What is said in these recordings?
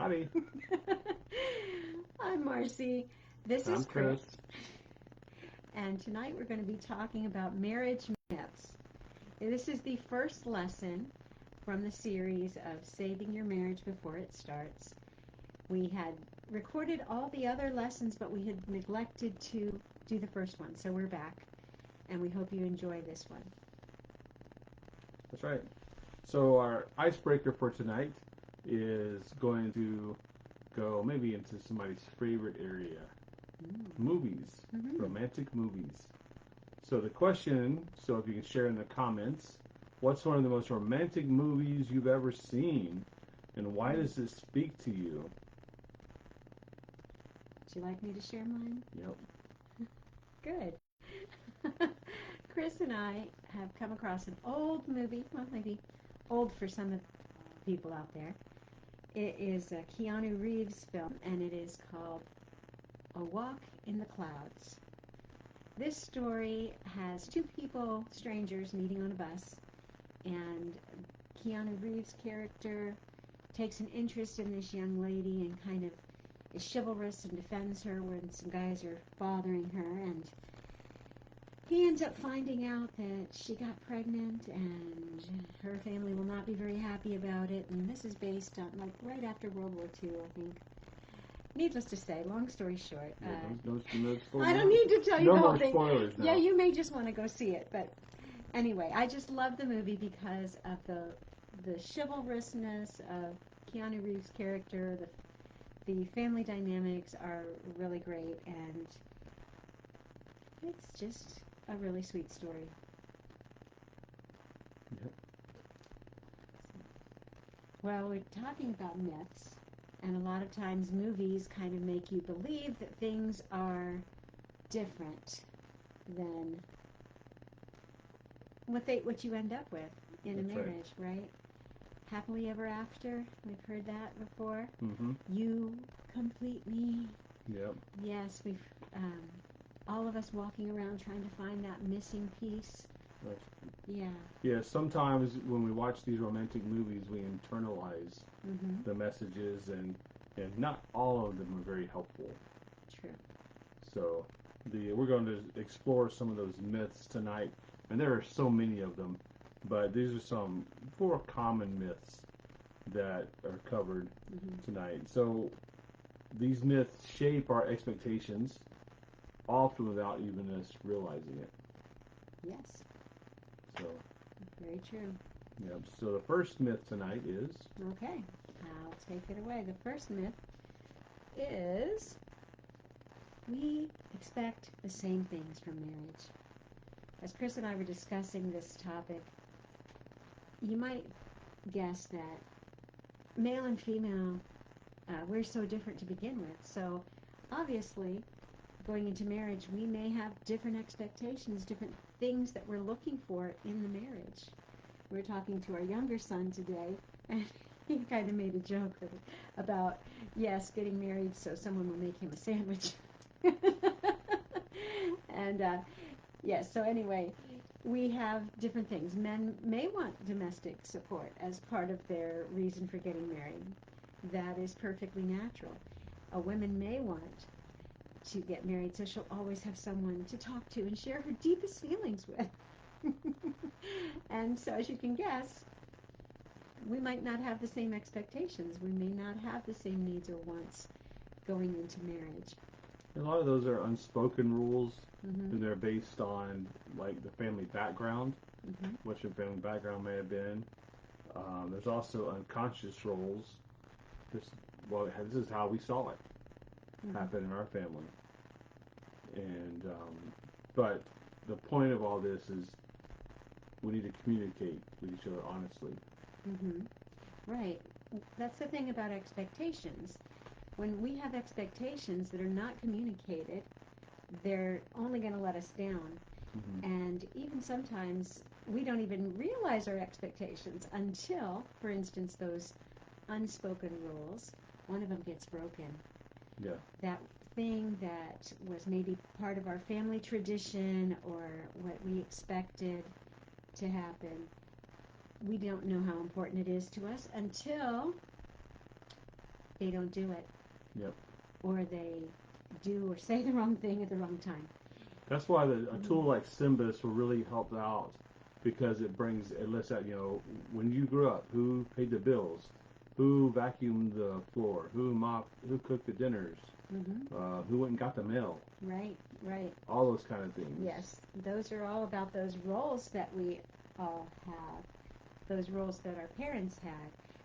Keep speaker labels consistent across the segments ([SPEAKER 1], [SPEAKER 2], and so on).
[SPEAKER 1] Howdy.
[SPEAKER 2] I'm Marcy. This is
[SPEAKER 1] I'm
[SPEAKER 2] Chris.
[SPEAKER 1] Chris.
[SPEAKER 2] And tonight we're going to be talking about marriage myths. This is the first lesson from the series of Saving Your Marriage Before It Starts. We had recorded all the other lessons, but we had neglected to do the first one. So we're back, and we hope you enjoy this one.
[SPEAKER 1] That's right. So our icebreaker for tonight is going to go maybe into somebody's favorite area. Movies. Romantic movies. So the question, so if you can share in the comments, what's one of the most romantic movies you've ever seen, and why does it speak to you?
[SPEAKER 2] Would you like me to share mine?
[SPEAKER 1] Yep.
[SPEAKER 2] Good. Chris and I have come across an old movie, well, maybe old for some of the people out there. It is a Keanu Reeves film, and it is called A Walk in the Clouds. This story has two people, strangers, meeting on a bus, and Keanu Reeves' character takes an interest in this young lady and kind of is chivalrous and defends her when some guys are bothering her, and he ends up finding out that she got pregnant and her family will not be very happy about it, and this is based on, like, right after World War II, I think. Needless to say, long story short,
[SPEAKER 1] No
[SPEAKER 2] I don't need to tell you
[SPEAKER 1] no
[SPEAKER 2] the whole
[SPEAKER 1] more
[SPEAKER 2] thing.
[SPEAKER 1] spoilers now.
[SPEAKER 2] Yeah, you may just want to go see it, but anyway, I just love the movie because of the chivalrousness of Keanu Reeves' character. The family dynamics are really great, and it's just a really sweet story.
[SPEAKER 1] Yep.
[SPEAKER 2] Well, we're talking about myths, and a lot of times movies kind of make you believe that things are different than what you end up with in
[SPEAKER 1] That's
[SPEAKER 2] a marriage, right? Happily ever after, we've heard that before.
[SPEAKER 1] Mm-hmm.
[SPEAKER 2] You complete me.
[SPEAKER 1] Yep.
[SPEAKER 2] Yes, we've all of us walking around trying to find that missing piece.
[SPEAKER 1] Right.
[SPEAKER 2] Yeah.
[SPEAKER 1] Yeah, sometimes when we watch these romantic movies, we internalize the messages, and not all of them are very helpful.
[SPEAKER 2] True.
[SPEAKER 1] So we're going to explore some of those myths tonight, and there are so many of them, but these are some 4 common myths that are covered tonight. So these myths shape our expectations, often without even us realizing it.
[SPEAKER 2] Yes.
[SPEAKER 1] So.
[SPEAKER 2] Very true.
[SPEAKER 1] Yep. So the first myth tonight is.
[SPEAKER 2] Okay, I'll take it away. The first myth is we expect the same things from marriage. As Chris and I were discussing this topic, you might guess that male and female, we're so different to begin with. So obviously, going into marriage, we may have different expectations, different things that we're looking for in the marriage. We're talking to our younger son today, and he kind of made a joke about, yes, getting married so someone will make him a sandwich. And yes, so anyway, we have different things. Men may want domestic support as part of their reason for getting married. That is perfectly natural. A woman may want to get married so she'll always have someone to talk to and share her deepest feelings with. And so, as you can guess, we might not have the same expectations. We may not have the same needs or wants going into marriage.
[SPEAKER 1] A lot of those are unspoken rules, and they're based on, like, the family background, what your family background may have been. There's also unconscious roles. This is how we saw it happen in our family. And but the point of all this is we need to communicate with each other honestly.
[SPEAKER 2] Right. That's the thing about expectations. When we have expectations that are not communicated, they're only going to let us down. And even sometimes we don't even realize our expectations until, for instance, those unspoken rules, one of them gets broken.
[SPEAKER 1] Yeah.
[SPEAKER 2] That thing that was maybe part of our family tradition or what we expected to happen, we don't know how important it is to us until they don't do it.
[SPEAKER 1] Yep.
[SPEAKER 2] Or they do or say the wrong thing at the wrong time.
[SPEAKER 1] That's why a tool like Symbis will really help out, because it lets out, when you grew up, who paid the bills, who vacuumed the floor, who mopped, who cooked the dinners, who went and got the mail.
[SPEAKER 2] Right, right.
[SPEAKER 1] All those kind of things.
[SPEAKER 2] Yes, those are all about those roles that we all have, those roles that our parents had.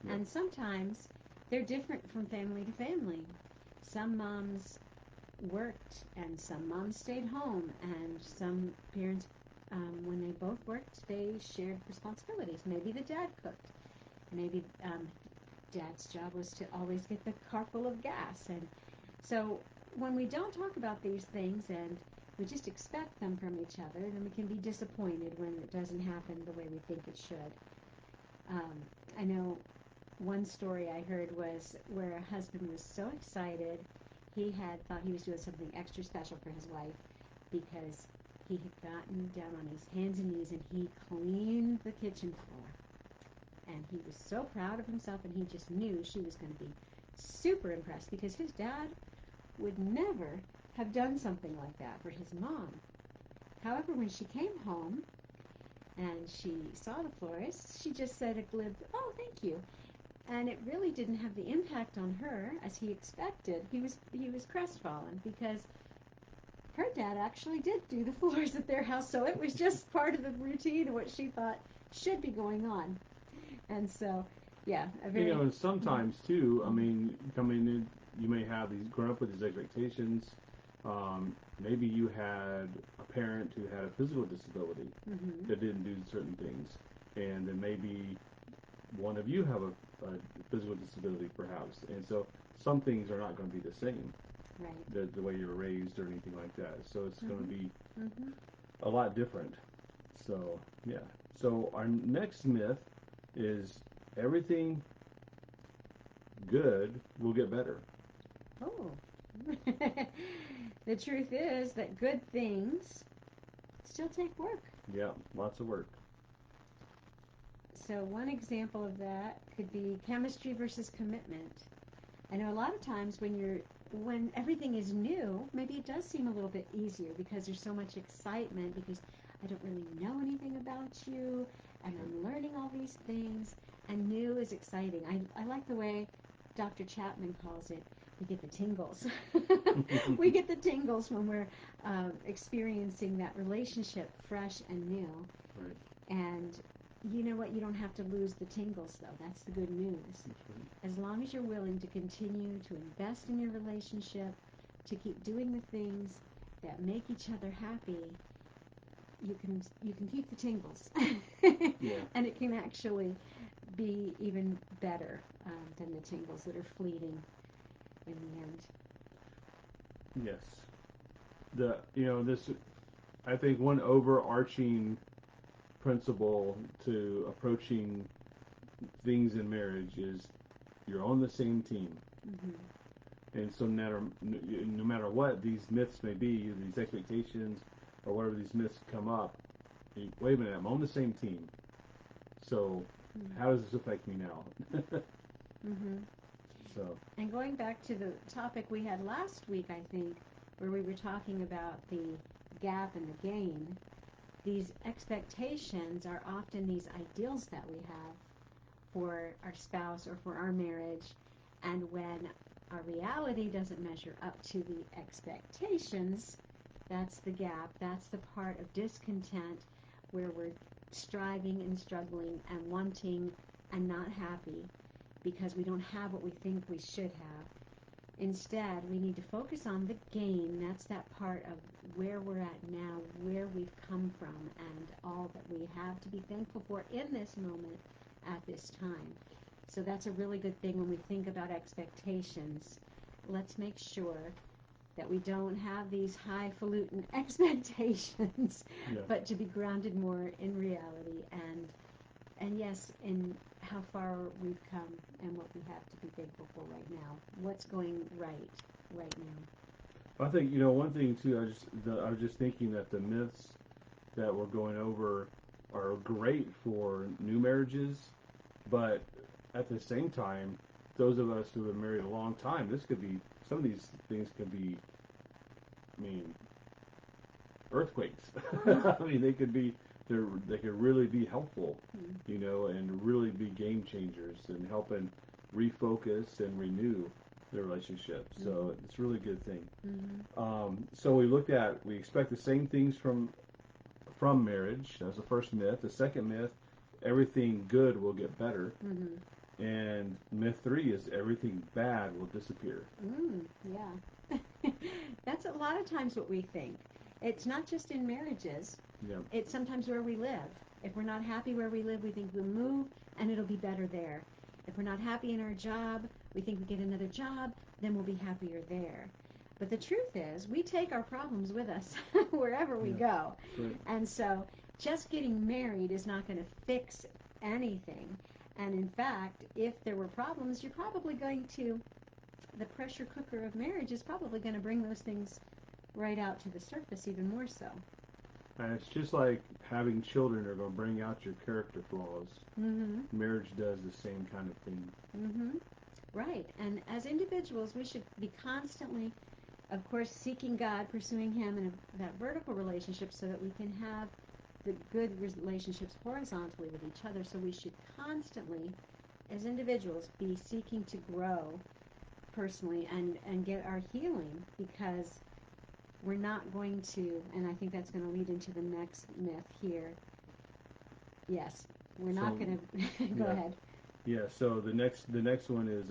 [SPEAKER 2] Yep. And sometimes they're different from family to family. Some moms worked and some moms stayed home, and some parents, when they both worked, they shared responsibilities. Maybe the dad cooked. Maybe dad's job was to always get the car full of gas. And so when we don't talk about these things and we just expect them from each other, then we can be disappointed when it doesn't happen the way we think it should. I know one story I heard was where a husband was so excited. He had thought he was doing something extra special for his wife because he had gotten down on his hands and knees and he cleaned the kitchen floor. And he was so proud of himself, and he just knew she was going to be super impressed because his dad would never have done something like that for his mom. However, when she came home and she saw the florist, she just said a glib, "Oh, thank you." And it really didn't have the impact on her as he expected. He was crestfallen because her dad actually did do the floors at their house, so it was just part of the routine of what she thought should be going on. And so, yeah,
[SPEAKER 1] and sometimes too, I mean, coming in, you may have grown up with these expectations. Maybe you had a parent who had a physical disability that didn't do certain things, and then maybe one of you have a physical disability, perhaps, and so some things are not going to be the same,
[SPEAKER 2] right?
[SPEAKER 1] The way you were raised or anything like that. So it's going to be a lot different. So yeah. So our next myth is everything good will get better.
[SPEAKER 2] Oh. The truth is that good things still take work.
[SPEAKER 1] Yeah, lots of work.
[SPEAKER 2] So one example of that could be chemistry versus commitment. I know a lot of times when everything is new, maybe it does seem a little bit easier because there's so much excitement because I don't really know anything about you and I'm learning all these things, and new is exciting. I like the way Dr. Chapman calls it. We get the tingles. We get the tingles when we're experiencing that relationship fresh and new.
[SPEAKER 1] Right.
[SPEAKER 2] And you know what? You don't have to lose the tingles, though. That's the good news.
[SPEAKER 1] Right.
[SPEAKER 2] As long as you're willing to continue to invest in your relationship, to keep doing the things that make each other happy, you can keep the tingles.
[SPEAKER 1] Yeah.
[SPEAKER 2] And it can actually be even better than the tingles that are fleeting in the end.
[SPEAKER 1] Yes. This, I think one overarching principle to approaching things in marriage is you're on the same team. And so no matter what these myths may be, these expectations or whatever these myths come up, wait a minute, I'm on the same team. So how does this affect me now? So.
[SPEAKER 2] And going back to the topic we had last week, I think, where we were talking about the gap and the gain, these expectations are often these ideals that we have for our spouse or for our marriage, and when our reality doesn't measure up to the expectations, that's the gap, that's the part of discontent where we're striving and struggling and wanting and not happy because we don't have what we think we should have. Instead, we need to focus on the gain. That's that part of where we're at now, where we've come from, and all that we have to be thankful for in this moment at this time. So that's a really good thing when we think about expectations. Let's make sure that we don't have these highfalutin expectations, but to be grounded more in reality and yes, in how far we've come and what we have to be thankful for right now. What's going right now.
[SPEAKER 1] I think, one thing too, I was just thinking that the myths that we're going over are great for new marriages, but at the same time, those of us who have married a long time, this could be, some of these things could be, I mean, earthquakes. I mean, they could really be helpful, you know, and really be game changers and helping refocus and renew the relationship. So it's really a good thing. So we expect the same things from marriage. That's the first myth. The second myth, everything good will get better. And myth 3 is everything bad will disappear.
[SPEAKER 2] Yeah. That's a lot of times what we think. It's not just in marriages.
[SPEAKER 1] Yeah.
[SPEAKER 2] It's sometimes where we live. If we're not happy where we live, we think we'll move and it'll be better there. If we're not happy in our job, we think we get another job, then we'll be happier there. But the truth is, we take our problems with us wherever we go.
[SPEAKER 1] Right.
[SPEAKER 2] And so just getting married is not going to fix anything. And in fact, if there were problems, you're probably going to, the pressure cooker of marriage is probably going to bring those things right out to the surface even more so.
[SPEAKER 1] And it's just like having children are going to bring out your character flaws. Marriage does the same kind of thing.
[SPEAKER 2] Right. And as individuals, we should be constantly, of course, seeking God, pursuing Him in that vertical relationship so that we can have the good relationships horizontally with each other. So we should constantly, as individuals, be seeking to grow personally and get our healing, because we're not going to, and I think that's going to lead into the next myth here. Yes, we're not going to, go ahead.
[SPEAKER 1] Yeah, so the next one is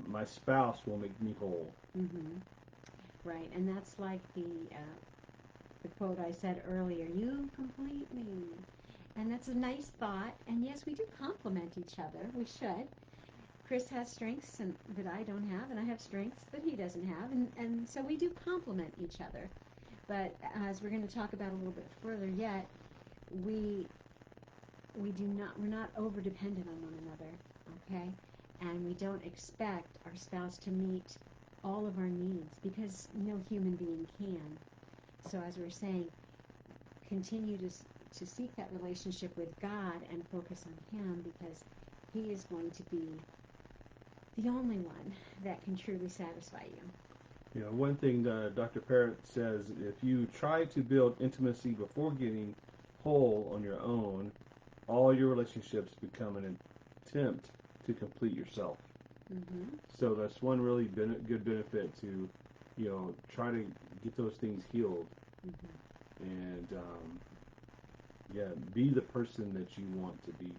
[SPEAKER 1] my spouse will make me whole.
[SPEAKER 2] Right, and that's like the quote I said earlier, you complete me. And that's a nice thought, and yes, we do complement each other, we should. Chris has strengths that I don't have, and I have strengths that he doesn't have, and so we do complement each other. But as we're going to talk about a little bit further yet, we're not over dependent on one another, okay? And we don't expect our spouse to meet all of our needs, because no human being can. So as we're saying, continue to seek that relationship with God and focus on Him, because He is going to be the only one that can truly satisfy you.
[SPEAKER 1] You know, one thing Dr. Parrott says, if you try to build intimacy before getting whole on your own, all your relationships become an attempt to complete yourself. So that's one really good benefit to, you know, try to get those things healed. And, be the person that you want to be.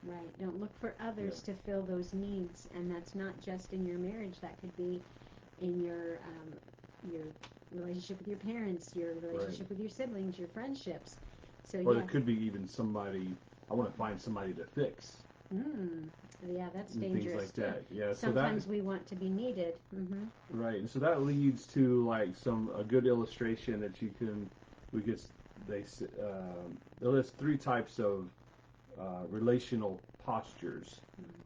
[SPEAKER 2] Right. Don't look for others to fill those needs, and that's not just in your marriage. That could be in your relationship with your parents, your relationship with your siblings, your friendships. So
[SPEAKER 1] or it could be even somebody. I want to find somebody to fix.
[SPEAKER 2] Yeah, that's
[SPEAKER 1] and
[SPEAKER 2] dangerous.
[SPEAKER 1] Things like that. Yeah.
[SPEAKER 2] Sometimes we want to be needed.
[SPEAKER 1] Right, and so that leads to like a good illustration that they list 3 types of relational postures.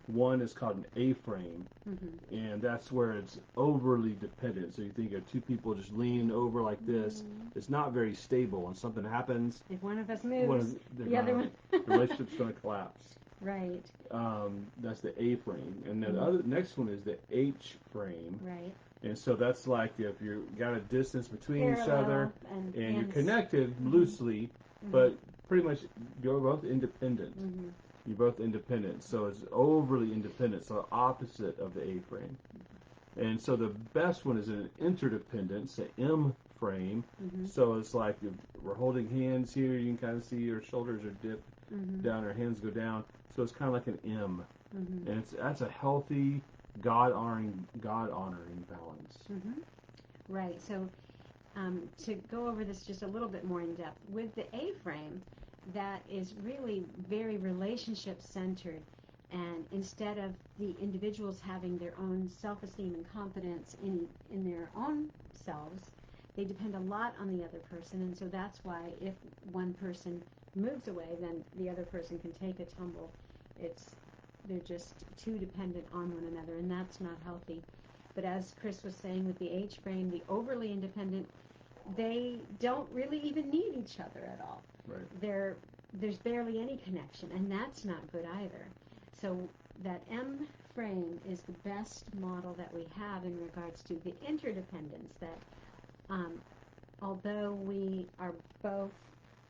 [SPEAKER 1] One is called an A-frame, and that's where it's overly dependent. So you think of 2 people just leaning over like this. It's not very stable, and something happens.
[SPEAKER 2] If one of us moves, the other one.
[SPEAKER 1] The relationship's going to collapse.
[SPEAKER 2] Right.
[SPEAKER 1] That's the A-frame, and the next one is the H-frame.
[SPEAKER 2] Right.
[SPEAKER 1] And so that's like if you've got a distance between each other and you're connected loosely, but pretty much you're both independent. You're both independent. So it's overly independent, so opposite of the A-frame. And so the best one is an interdependence, the M-frame. So it's like if we're holding hands here, you can kind of see our shoulders are dipped down, our hands go down. So it's kind of like an M. And that's a healthy, God-honoring balance.
[SPEAKER 2] Right. So to go over this just a little bit more in depth, with the A-frame, that is really very relationship-centered. And instead of the individuals having their own self-esteem and confidence in their own selves, they depend a lot on the other person. And so that's why if one person moves away, then the other person can take a tumble. They're just too dependent on one another, and that's not healthy. But as Chris was saying with the H-frame, the overly independent, they don't really even need each other at all.
[SPEAKER 1] Right.
[SPEAKER 2] There's barely any connection, and that's not good either. So that M frame is the best model that we have in regards to the interdependence, that although we are both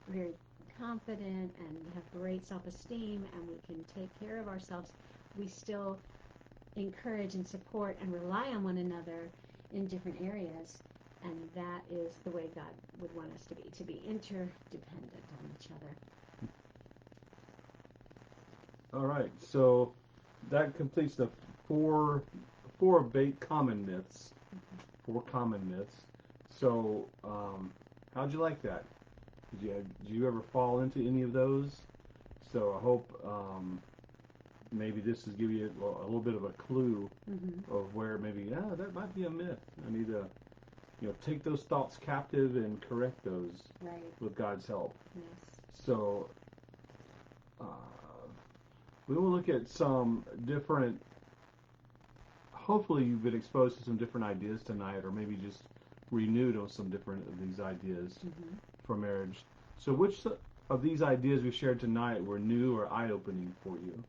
[SPEAKER 2] very confident and have great self-esteem and we can take care of ourselves, we still encourage and support and rely on one another in different areas. And that is the way God would want us to be interdependent on each other.
[SPEAKER 1] All right, so that completes the four common myths. Four common myths. So, how'd you like that? Did you ever fall into any of those? So I hope maybe this is give you a little bit of a clue of where maybe that might be a myth. I need to take those thoughts captive and correct those with God's help.
[SPEAKER 2] Yes.
[SPEAKER 1] So we will look at some different. Hopefully, you've been exposed to some different ideas tonight, or maybe just renewed on some different of these ideas for marriage. So which of these ideas we shared tonight were new or eye-opening for you?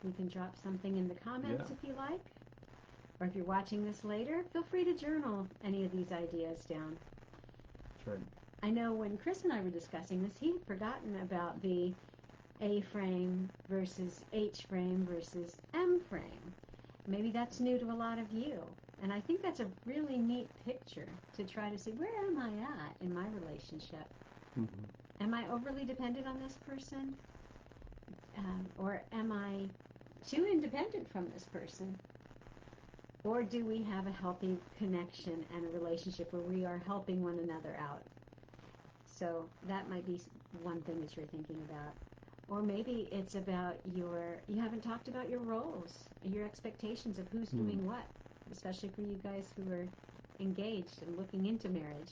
[SPEAKER 2] You can drop something in the comments if you like. Or if you're watching this later, feel free to journal any of these ideas down.
[SPEAKER 1] That's right.
[SPEAKER 2] I know when Chris and I were discussing this, he had forgotten about the A frame versus H frame versus M frame. Maybe that's new to a lot of you. And I think that's a really neat picture to try to see, where am I at in my relationship? Am I overly dependent on this person? Or am I too independent from this person? Or do we have a healthy connection and a relationship where we are helping one another out? So that might be one thing that you're thinking about. Or maybe it's about you haven't talked about your roles, your expectations of who's doing what, especially for you guys who are engaged and looking into marriage.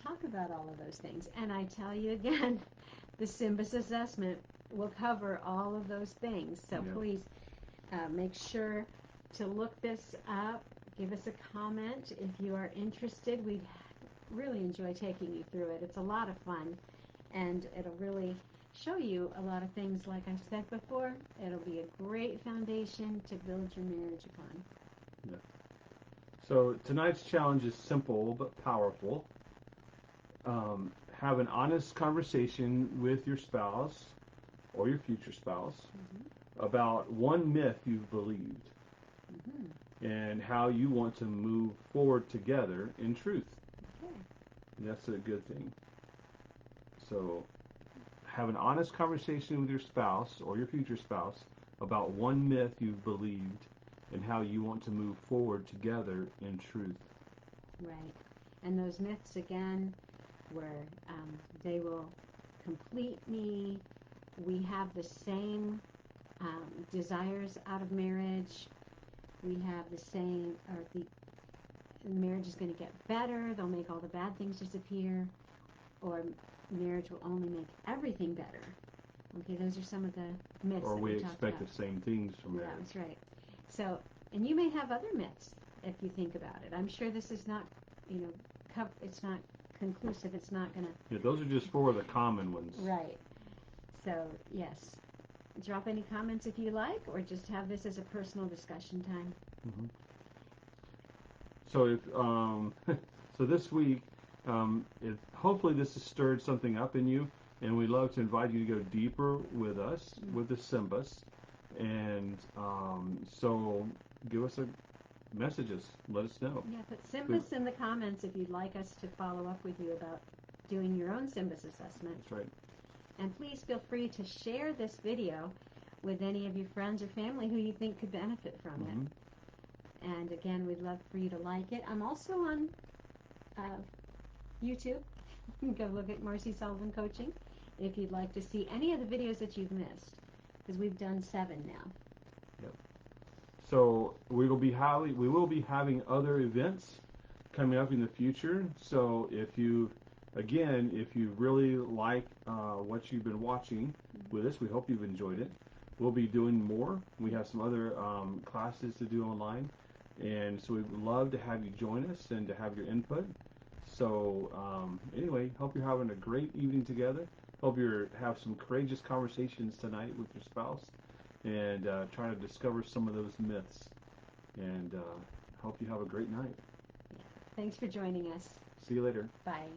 [SPEAKER 2] Talk about all of those things. And I tell you again, the SYMBIS assessment will cover all of those things. So please make sure to look this up. Give us a comment if you are interested. We'd really enjoy taking you through it. It's a lot of fun, and it'll really show you a lot of things. Like I said before, it'll be a great foundation to build your marriage upon.
[SPEAKER 1] Yeah. So tonight's challenge is simple but powerful. Have an honest conversation with your spouse or your future spouse about one myth you've believed and how you want to move forward together in truth.
[SPEAKER 2] Okay.
[SPEAKER 1] That's a good thing. So have an honest conversation with your spouse or your future spouse about one myth you've believed and how you want to move forward together in truth.
[SPEAKER 2] Right. And those myths, again, where they will complete me. We have the same desires out of marriage. We have the same, or the marriage is going to get better. They'll make all the bad things disappear. Or marriage will only make everything better. Okay, those are some of the myths
[SPEAKER 1] or
[SPEAKER 2] that
[SPEAKER 1] we
[SPEAKER 2] we talked
[SPEAKER 1] expect
[SPEAKER 2] about.
[SPEAKER 1] the same things from marriage.
[SPEAKER 2] That's right. So, and you may have other myths if you think about it. I'm sure this is not, it's not conclusive. It's not going to...
[SPEAKER 1] Yeah, those are just four of the common ones.
[SPEAKER 2] Right. So, yes. Drop any comments if you like, or just have this as a personal discussion time.
[SPEAKER 1] So if so this week, hopefully this has stirred something up in you, and we'd love to invite you to go deeper with us with the SYMBIS, and so give us messages. Let us know.
[SPEAKER 2] Yeah, put SYMBIS in the comments if you'd like us to follow up with you about doing your own SYMBIS assessment.
[SPEAKER 1] That's right.
[SPEAKER 2] And please feel free to share this video with any of your friends or family who you think could benefit from it. And again, we'd love for you to like it. I'm also on YouTube. Go look at Marcy Sullivan Coaching if you'd like to see any of the videos that you've missed, because we've done 7 now.
[SPEAKER 1] Yep. So we will be having other events coming up in the future. So if you really like what you've been watching with us, we hope you've enjoyed it. We'll be doing more. We have some other classes to do online, and so we'd love to have you join us and to have your input. So anyway, hope you're having a great evening together. Hope you have some courageous conversations tonight with your spouse and try to discover some of those myths. And hope you have a great night.
[SPEAKER 2] Thanks for joining us.
[SPEAKER 1] See you later.
[SPEAKER 2] Bye.